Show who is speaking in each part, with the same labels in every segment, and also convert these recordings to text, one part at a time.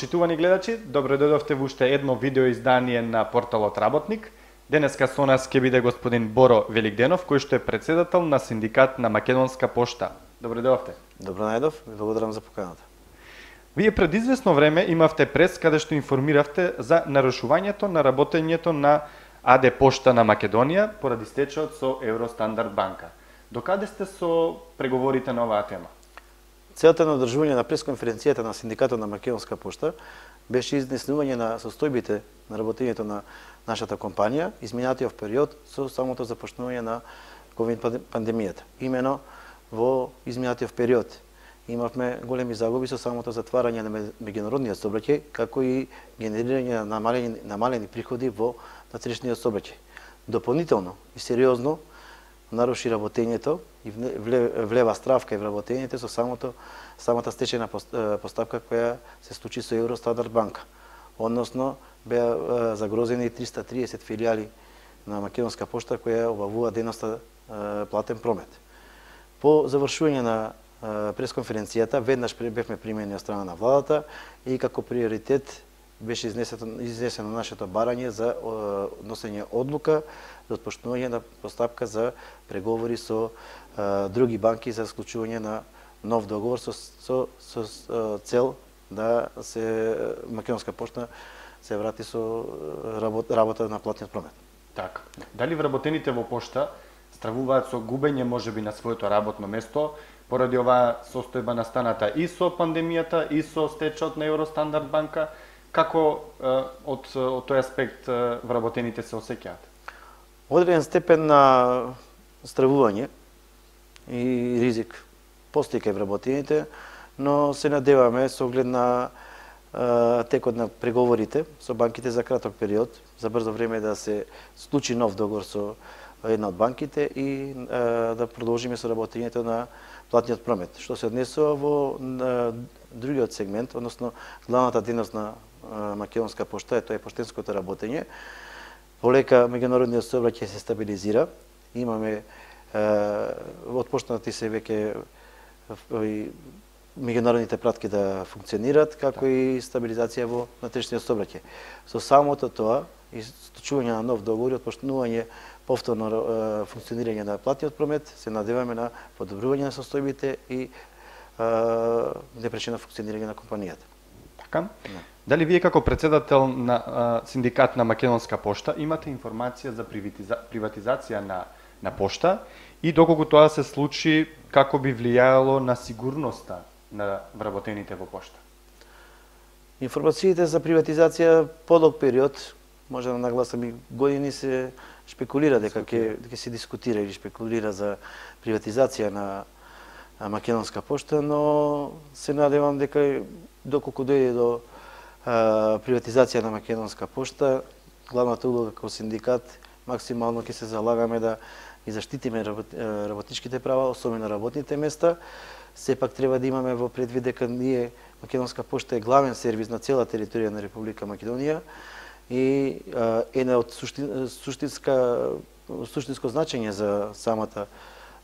Speaker 1: Почитувани гледачи, добро дојдовте во уште едно видео издание на порталот Работник. Денеска со нас ќе биде господин Боро Великденов, кој што е председател на Синдикат на Македонска пошта. Добро дојдовте.
Speaker 2: Добро најдов, ви благодарам за поканата.
Speaker 1: Вие пред известно време имавте прес каде што информиравте за нарушувањето на работењето на АД Пошта на Македонија поради стечајот со Евростандард банка. Докаде сте со преговорите на оваа тема?
Speaker 2: Целта на одржување на пресконференцијата на Синдикатот на Македонска пошта беше изнесување на состојбите на работењето на нашата компанија изминатиот период со самото започнување на ковид пандемијата. Имено во изминатиот период имавме големи загуби со самото затварање на меѓународниот сообраќај, како и генерирање на намалени приходи во внатрешниот сообраќај. Дополнително и сериозно наруши работењето и влева стравка и вработењето со самата стечајна постапка која се случи со Евростандард банка. Односно, беа загрозени 330 филијали на Македонска пошта која обавува дејноста платен промет. По завршување на пресконференцијата, веднаш бевме примени од страна на владата и како приоритет беше изнесено нашето барање за носење одлука за отпочнување на постапка за преговори со други банки за склучување на нов договор со цел да се Македонска пошта се врати со работа на платниот промет.
Speaker 1: Така. Дали вработените во пошта стравуваат со губење можеби на своето работно место поради оваа состојба настаната и со пандемијата и со стечајот на Евростандард банка? Како од тој аспект вработените се осеќаат?
Speaker 2: Одреден степен на стравување и ризик постои кај вработените, но се надеваме со оглед на текот на преговорите со банките за краток период, за брзо време да се случи нов договор со една од банките и да продолжиме со работењето на платниот промет. Што се однесува во другиот сегмент, односно главната дејност на Македонска пошта, тоа е поштенското работење. Полека меѓународниот сообраќај се стабилизира. Имаме отпочнати се веќе меѓународните пратки да функционираат, како и стабилизација во внатрешниот сообраќај. Со самото тоа и склучување на нов договор, отпочнување повторно функционирање на платниот промет, се надеваме на подобрување на состојбите и непречено функционирање на компанијата.
Speaker 1: Така? Дали вие како председател на Синдикат на Македонска пошта имате информација за приватизација на пошта и доколку тоа се случи, како би влијаело на сигурноста на вработените во пошта?
Speaker 2: Информациите за приватизација подолг период, може да нагласам и години, се шпекулира дека ќе се дискутира или шпекулира за приватизација на Македонска пошта, но се надевам дека доколку дојде до приватизација на Македонска пошта, главната улога како синдикат максимално ќе се залагаме да и заштитиме работничките права, особено работните места. Сепак треба да имаме во предвид дека ние Македонска пошта е главен сервис на цела територија на Република Македонија и една од суштинско значење за самата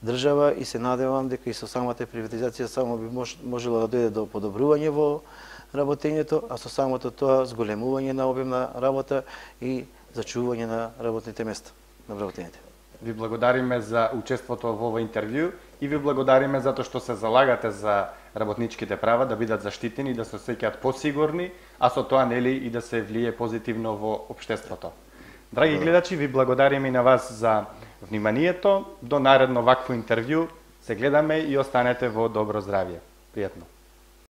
Speaker 2: држава и се надевам дека и со самата приватизација само би можело да дојде до подобрување во работењето, а со самото тоа зголемување на обем на работа и зачувување на работните места на вработените.
Speaker 1: Ви благодариме за учеството во ова интервју и ви благодариме затоа што се залагате за работничките права да бидат заштитени, да се осеќаат посигурни, а со тоа нели и да се влие позитивно во општеството. Драги гледачи, ви благодариме и на вас за вниманието. До наредно вакво интервју. Се гледаме и останете во добро здравје. Пријатно.